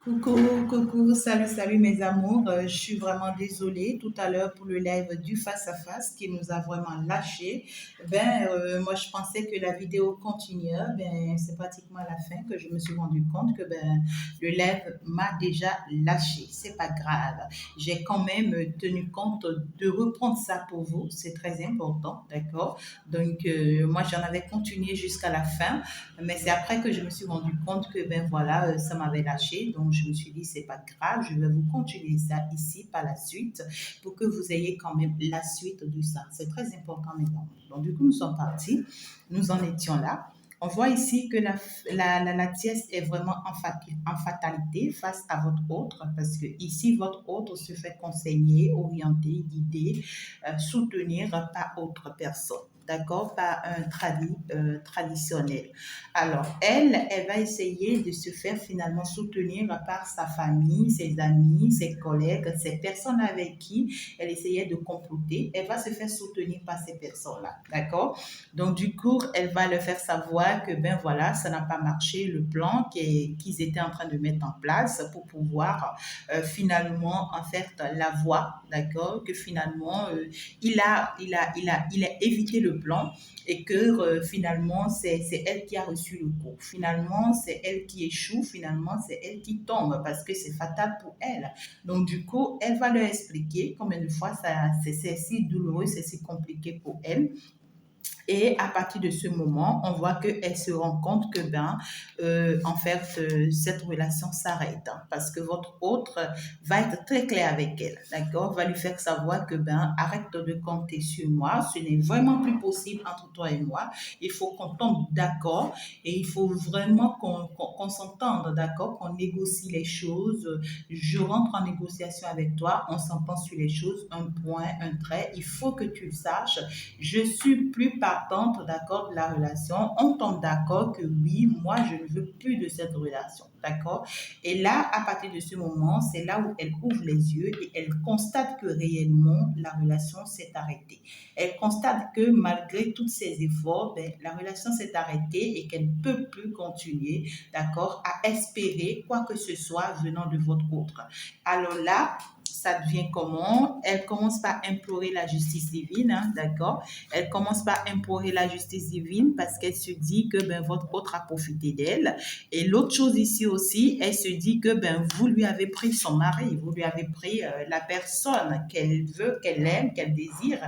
Coucou, coucou, salut, salut mes amours. Je suis vraiment désolée tout à l'heure pour le live du face-à-face qui nous a vraiment lâché. Moi, je pensais que la vidéo continuait. C'est pratiquement à la fin que je me suis rendu compte que le live m'a déjà lâché. C'est pas grave. J'ai quand même tenu compte de reprendre ça pour vous. C'est très important, d'accord? Donc, moi, j'en avais continué jusqu'à la fin. Mais c'est après que je me suis rendu compte que ça m'avait lâché. Donc je me suis dit c'est pas grave, je vais vous continuer ça ici par la suite pour que vous ayez quand même la suite de ça. C'est très important mesdames. Donc du coup nous sommes partis, nous en étions là. On voit ici que la tiesse est vraiment en fatalité face à votre autre, parce que ici, votre autre se fait conseiller, orienter, guider, soutenir par autre personne. D'accord, par un traditionnel. Alors, elle va essayer de se faire finalement soutenir par sa famille, ses amis, ses collègues, ces personnes avec qui elle essayait de comploter. Elle va se faire soutenir par ces personnes-là. D'accord? Donc, du coup, elle va leur faire savoir que, ça n'a pas marché, le plan qu'ils étaient en train de mettre en place pour pouvoir finalement en faire la voie. D'accord? Que finalement, il a évité le plan et que finalement, c'est elle qui a reçu le coup. Finalement, c'est elle qui échoue. Finalement, c'est elle qui tombe parce que c'est fatal pour elle. Donc, du coup, elle va leur expliquer combien de fois c'est si douloureux, c'est si compliqué pour elle. Et à partir de ce moment, on voit qu'elle se rend compte que, cette relation s'arrête. Parce que votre autre va être très clair avec elle, d'accord? Va lui faire savoir que, arrête de compter sur moi. Ce n'est vraiment plus possible entre toi et moi. Il faut qu'on tombe d'accord et il faut vraiment qu'on s'entende, d'accord? Qu'on négocie les choses. Je rentre en négociation avec toi. On s'entend sur les choses. Un point, un trait. Il faut que tu le saches. Je suis plus partante, d'accord, de la relation. On tombe d'accord que oui, moi, je ne veux plus de cette relation, d'accord? Et là, à partir de ce moment, c'est là où elle ouvre les yeux et elle constate que réellement, la relation s'est arrêtée. Elle constate que malgré tous ses efforts, la relation s'est arrêtée et qu'elle ne peut plus continuer, d'accord, à espérer quoi que ce soit venant de votre autre. Alors là, ça devient comment? Elle commence par implorer la justice divine, hein, d'accord? Elle commence par implorer la justice divine parce qu'elle se dit que votre autre a profité d'elle. Et l'autre chose ici aussi, elle se dit que vous lui avez pris son mari, vous lui avez pris la personne qu'elle veut, qu'elle aime, qu'elle désire.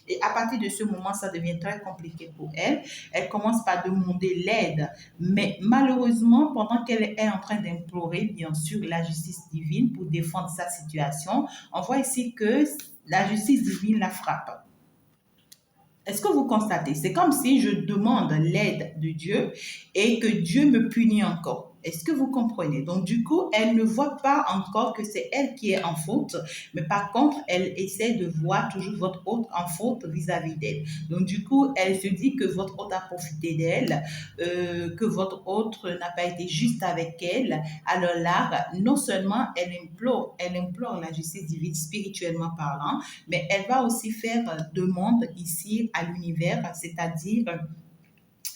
Et à partir de ce moment, ça devient très compliqué pour elle. Elle commence par demander l'aide. Mais malheureusement, pendant qu'elle est en train d'implorer, bien sûr, la justice divine pour défendre sa situation, on voit ici que la justice divine la frappe. Est-ce que vous constatez? C'est comme si je demande l'aide de Dieu et que Dieu me punit encore. Est-ce que vous comprenez? Donc, du coup, elle ne voit pas encore que c'est elle qui est en faute, mais par contre, elle essaie de voir toujours votre autre en faute vis-à-vis d'elle. Donc, du coup, elle se dit que votre autre a profité d'elle, que votre autre n'a pas été juste avec elle. Alors là, non seulement elle implore la justice divine spirituellement parlant, mais elle va aussi faire demande ici à l'univers, c'est-à-dire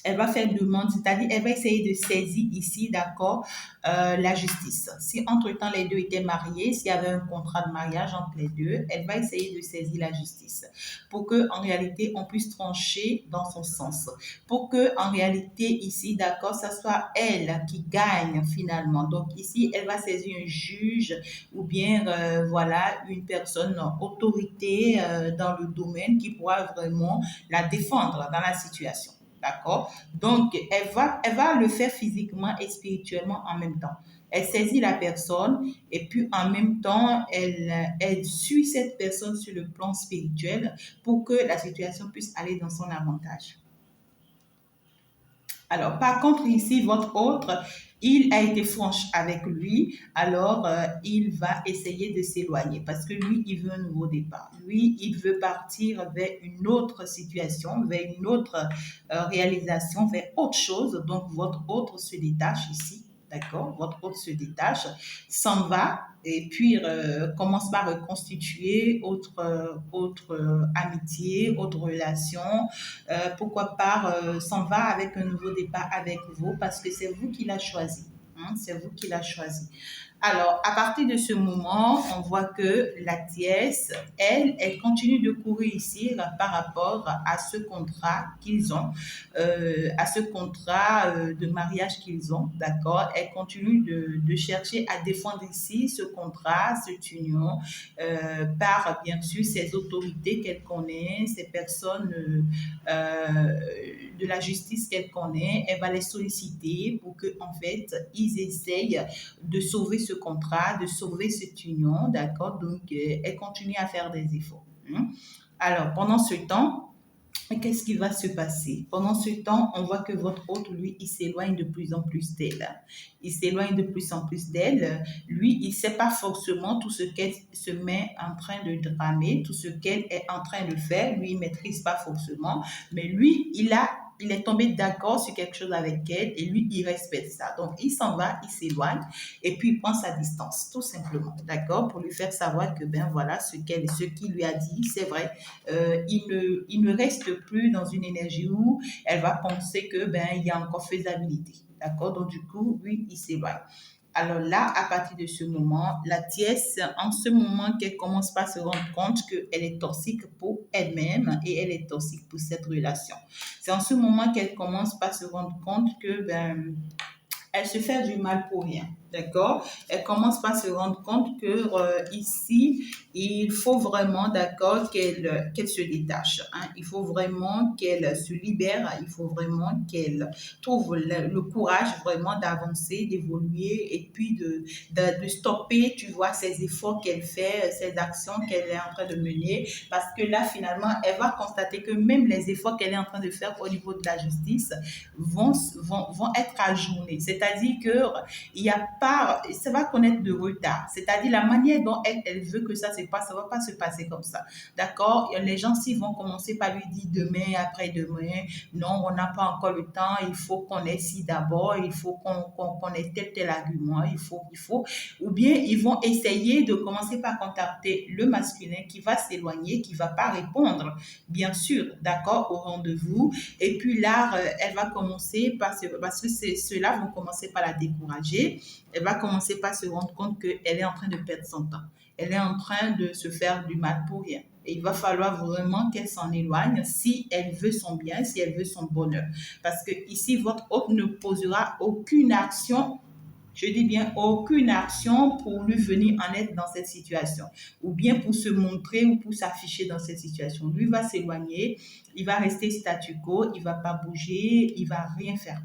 elle va faire demande, c'est-à-dire elle va essayer de saisir ici, d'accord, la justice. Si entre-temps les deux étaient mariés, s'il y avait un contrat de mariage entre les deux, elle va essayer de saisir la justice pour que en réalité on puisse trancher dans son sens. Pour que en réalité ici, d'accord, ça soit elle qui gagne finalement. Donc ici, elle va saisir un juge ou bien une personne autorité dans le domaine qui pourra vraiment la défendre dans la situation. D'accord? Donc, elle va le faire physiquement et spirituellement en même temps. Elle saisit la personne et puis en même temps, elle suit cette personne sur le plan spirituel pour que la situation puisse aller dans son avantage. Alors, par contre, ici, votre autre, il a été franche avec lui, alors il va essayer de s'éloigner parce que lui, il veut un nouveau départ. Lui, il veut partir vers une autre situation, vers une autre réalisation, vers autre chose. Donc, votre autre se détache ici. D'accord, votre autre se détache, s'en va et puis commence par reconstituer autre amitié, autre relation. Pourquoi pas s'en va avec un nouveau départ avec vous parce que c'est vous qui l'a choisi. Hein, c'est vous qui l'a choisi. Alors, à partir de ce moment, on voit que la tiesse, elle continue de courir ici par rapport à ce contrat qu'ils ont, à ce contrat de mariage qu'ils ont, d'accord? Elle continue de chercher à défendre ici ce contrat, cette union, par bien sûr ces autorités qu'elle connaît, ces personnes de la justice qu'elle connaît. Elle va les solliciter pour que, en fait, ils essayent de sauver ce contrat, de sauver cette union, d'accord? Donc, elle continue à faire des efforts. Alors, pendant ce temps, qu'est-ce qui va se passer? Pendant ce temps, on voit que votre hôte, lui, il s'éloigne de plus en plus d'elle. Il s'éloigne de plus en plus d'elle. Lui, il ne sait pas forcément tout ce qu'elle se met en train de dramer, tout ce qu'elle est en train de faire. Lui, il ne maîtrise pas forcément. Mais lui, il est tombé d'accord sur quelque chose avec elle et lui, il respecte ça. Donc, il s'en va, il s'éloigne et puis il prend sa distance, tout simplement, d'accord, pour lui faire savoir que, ben voilà, ce qu'il lui a dit, c'est vrai. Il ne reste plus dans une énergie où elle va penser que, ben, il y a encore faisabilité, d'accord. Donc, du coup, lui, il s'éloigne. Alors là, à partir de ce moment, la tiesse, en ce moment qu'elle commence pas à se rendre compte qu'elle est toxique pour elle-même et elle est toxique pour cette relation. C'est en ce moment qu'elle commence pas à se rendre compte que, ben, elle se fait du mal pour rien. D'accord? Elle commence par se rendre compte que ici, il faut vraiment, d'accord, qu'elle se détache. Hein? Il faut vraiment qu'elle se libère. Il faut vraiment qu'elle trouve le courage vraiment d'avancer, d'évoluer et puis de stopper, tu vois, ces efforts qu'elle fait, ces actions qu'elle est en train de mener. Parce que là, finalement, elle va constater que même les efforts qu'elle est en train de faire au niveau de la justice vont être ajournés. C'est-à-dire qu'il y a pas, ça va connaître de retard. C'est-à-dire la manière dont elle veut que ça se passe, ça ne va pas se passer comme ça. D'accord? Les gens, s'ils vont commencer par lui dire demain, après-demain, non, on n'a pas encore le temps, il faut qu'on ait ci d'abord, il faut qu'on ait tel argument, il faut. Ou bien ils vont essayer de commencer par contacter le masculin qui va s'éloigner, qui ne va pas répondre, bien sûr, d'accord, au rendez-vous. Et puis là, elle va commencer parce que ceux-là vont commencer par la décourager. Elle va commencer par se rendre compte qu'elle est en train de perdre son temps. Elle est en train de se faire du mal pour rien. Et il va falloir vraiment qu'elle s'en éloigne si elle veut son bien, si elle veut son bonheur. Parce que ici, votre hôte ne posera aucune action, je dis bien aucune action pour lui venir en aide dans cette situation, ou bien pour se montrer ou pour s'afficher dans cette situation. Lui va s'éloigner, il va rester statu quo, il ne va pas bouger, il ne va rien faire.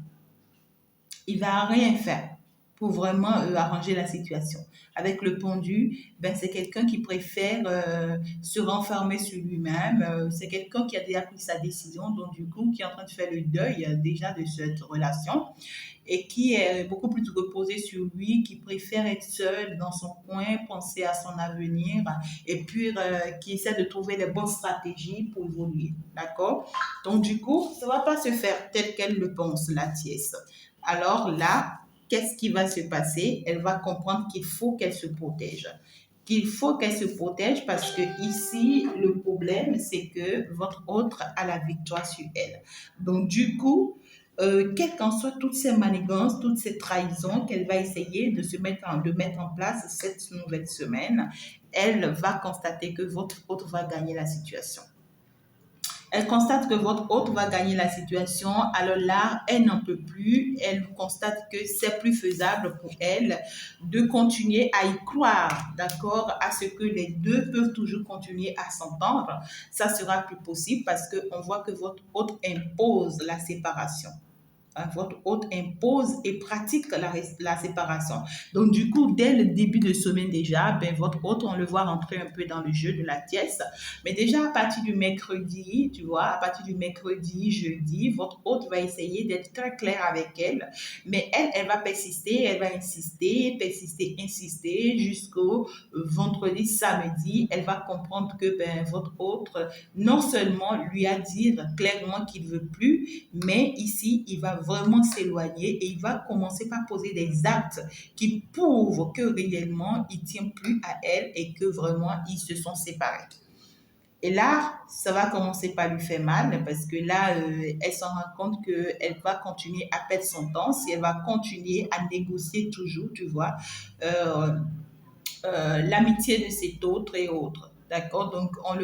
Il ne va rien faire pour vraiment arranger la situation. Avec le pendu, ben, c'est quelqu'un qui préfère se renfermer sur lui-même. C'est quelqu'un qui a déjà pris sa décision, donc du coup, qui est en train de faire le deuil déjà de cette relation et qui est beaucoup plus reposé sur lui, qui préfère être seul dans son coin, penser à son avenir et puis qui essaie de trouver les bonnes stratégies pour évoluer. D'accord? Donc du coup, ça ne va pas se faire tel qu'elle le pense, la tiesse. Alors là, qu'est-ce qui va se passer? Elle va comprendre qu'il faut qu'elle se protège. Qu'il faut qu'elle se protège parce que ici, le problème, c'est que votre autre a la victoire sur elle. Donc, du coup, quelles qu'en soient toutes ces manigances, toutes ces trahisons qu'elle va essayer de mettre en place cette nouvelle semaine, elle va constater que votre autre va gagner la situation. Elle constate que votre hôte va gagner la situation. Alors là, elle n'en peut plus. Elle constate que c'est plus faisable pour elle de continuer à y croire, d'accord, à ce que les deux peuvent toujours continuer à s'entendre. Ça sera plus possible parce qu'on voit que votre hôte impose la séparation. Votre hôte impose et pratique la séparation. Donc, du coup, dès le début de semaine déjà, ben, votre hôte, on le voit rentrer un peu dans le jeu de la tiesse. Mais déjà, à partir du mercredi, tu vois, à partir du mercredi, jeudi, votre hôte va essayer d'être très clair avec elle. Mais elle va persister, elle va insister, persister, insister jusqu'au vendredi, samedi. Elle va comprendre que ben, votre hôte, non seulement lui a dit clairement qu'il ne veut plus, mais ici, il va vraiment s'éloigner et il va commencer par poser des actes qui prouvent que réellement, il ne tient plus à elle et que vraiment, ils se sont séparés. Et là, ça va commencer par lui faire mal parce que là, elle s'en rend compte qu'elle va continuer à perdre son temps si elle va continuer à négocier toujours, tu vois, euh, l'amitié de cet autre et autres. D'accord? Donc, on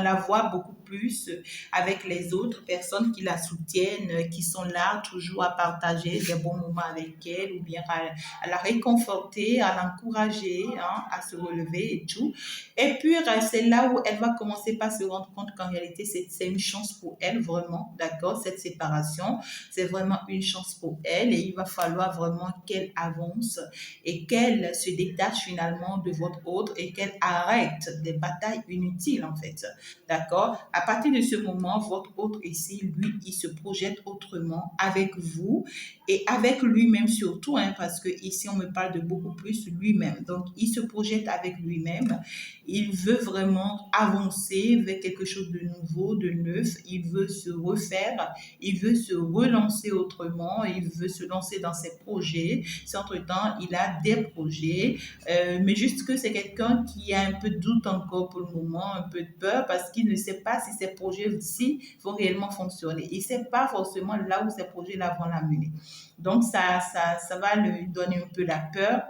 la voit beaucoup plus avec les autres personnes qui la soutiennent, qui sont là toujours à partager des bons moments avec elle ou bien à la réconforter, à l'encourager, hein, à se relever et tout. Et puis, c'est là où elle va commencer par se rendre compte qu'en réalité, c'est une chance pour elle, vraiment. D'accord? Cette séparation, c'est vraiment une chance pour elle et il va falloir vraiment qu'elle avance et qu'elle se détache finalement de votre autre et qu'elle arrête des batailles inutiles en fait. D'accord? À partir de ce moment, votre autre ici, lui, il se projette autrement avec vous et avec lui-même surtout, hein, parce que ici on me parle de beaucoup plus lui-même. Donc il se projette avec lui-même. Il veut vraiment avancer vers quelque chose de nouveau, de neuf. Il veut se refaire. Il veut se relancer autrement. Il veut se lancer dans ses projets. Si entre-temps, il a des projets, mais juste que c'est quelqu'un qui a un peu de doute encore pour le moment, un peu de peur, parce qu'il ne sait pas si ces projets-ci vont réellement fonctionner. Il ne sait pas forcément là où ces projets-là vont l'amener. Donc, ça va lui donner un peu la peur.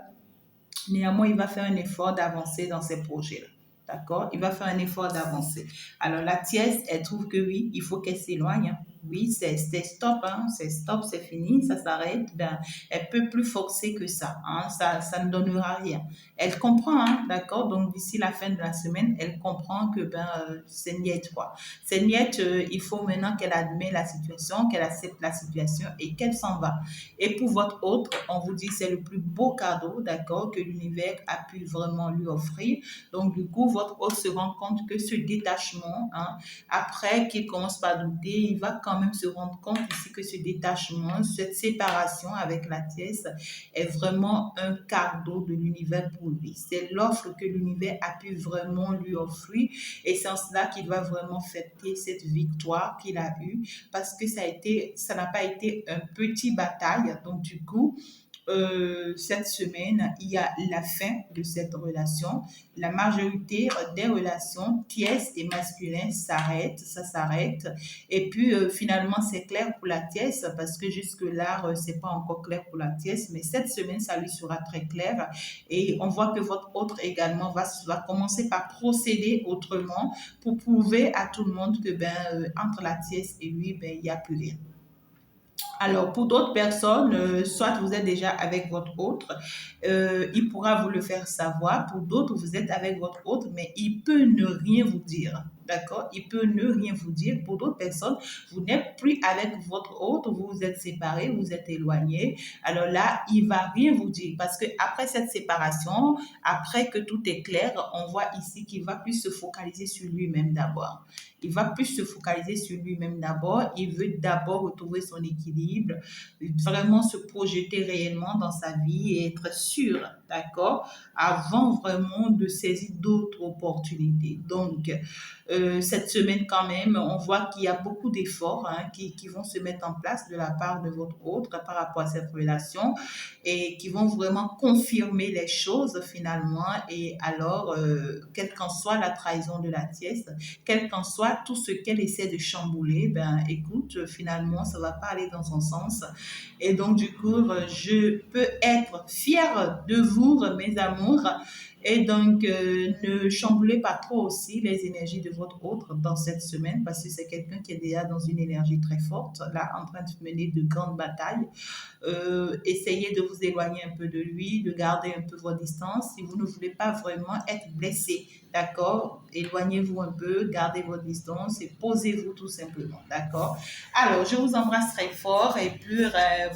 Néanmoins, il va faire un effort d'avancer dans ces projets-là. D'accord? Il va faire un effort d'avancer. Alors, la tièce, elle trouve que oui, il faut qu'elle s'éloigne, hein. Oui, c'est stop, hein, c'est stop, c'est fini, ça s'arrête. Ben, elle peut plus forcer que ça, hein, ça ne donnera rien. Elle comprend, hein, d'accord? Donc, d'ici la fin de la semaine, elle comprend que ben, c'est niette, quoi. C'est niette, il faut maintenant qu'elle admet la situation, qu'elle accepte la situation et qu'elle s'en va. Et pour votre autre, on vous dit c'est le plus beau cadeau, d'accord, que l'univers a pu vraiment lui offrir. Donc, du coup, votre autre se rend compte que ce détachement, hein, après qu'il commence par douter, il va quand même se rendre compte ici que ce détachement, cette séparation avec la pièce est vraiment un cadeau de l'univers pour lui. C'est l'offre que l'univers a pu vraiment lui offrir et c'est en cela qu'il va vraiment fêter cette victoire qu'il a eue parce que ça n'a pas été un petit bataille. Donc, du coup, cette semaine, il y a la fin de cette relation. La majorité des relations tièces et masculines s'arrêtent, ça s'arrête. Et puis, finalement, c'est clair pour la tièce parce que jusque-là, c'est pas encore clair pour la tièce, mais cette semaine, ça lui sera très clair. Et on voit que votre autre également va commencer par procéder autrement pour prouver à tout le monde que, ben, entre la tièce et lui, ben, il n'y a plus rien. Alors, pour d'autres personnes, soit vous êtes déjà avec votre autre, il pourra vous le faire savoir. Pour d'autres, vous êtes avec votre autre, mais il peut ne rien vous dire. D'accord? Il peut ne rien vous dire. Pour d'autres personnes, vous n'êtes plus avec votre autre, vous vous êtes séparés, vous êtes éloignés. Alors là, il va rien vous dire parce que après cette séparation, après que tout est clair, on voit ici qu'il va plus se focaliser sur lui-même d'abord. Il va plus se focaliser sur lui-même d'abord. Il veut d'abord retrouver son équilibre, vraiment se projeter réellement dans sa vie et être sûr, d'accord, avant vraiment de saisir d'autres opportunités. Donc, cette semaine quand même, on voit qu'il y a beaucoup d'efforts, hein, qui vont se mettre en place de la part de votre autre par rapport à cette relation et qui vont vraiment confirmer les choses finalement. Et alors, quelle qu'en soit la trahison de la tièce, quel qu'en soit tout ce qu'elle essaie de chambouler, ben écoute, finalement, ça va pas aller dans son sens. Et donc, du coup, je peux être fière de vous, mes amours. Et donc, ne chamboulez pas trop aussi les énergies de votre autre dans cette semaine parce que c'est quelqu'un qui est déjà dans une énergie très forte, là, en train de mener de grandes batailles. Essayez de vous éloigner un peu de lui, de garder un peu vos distances. Si vous ne voulez pas vraiment être blessé, d'accord? Éloignez-vous un peu, gardez votre distance et posez-vous tout simplement, d'accord? Alors, je vous embrasse très fort et puis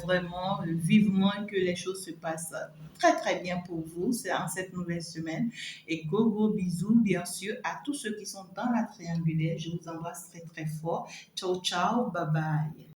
vraiment vivement que les choses se passent très très bien pour vous c'est en cette nouvelle semaine. Et go bisous bien sûr à tous ceux qui sont dans la triangulaire. Je vous embrasse très très fort. Ciao ciao, bye bye.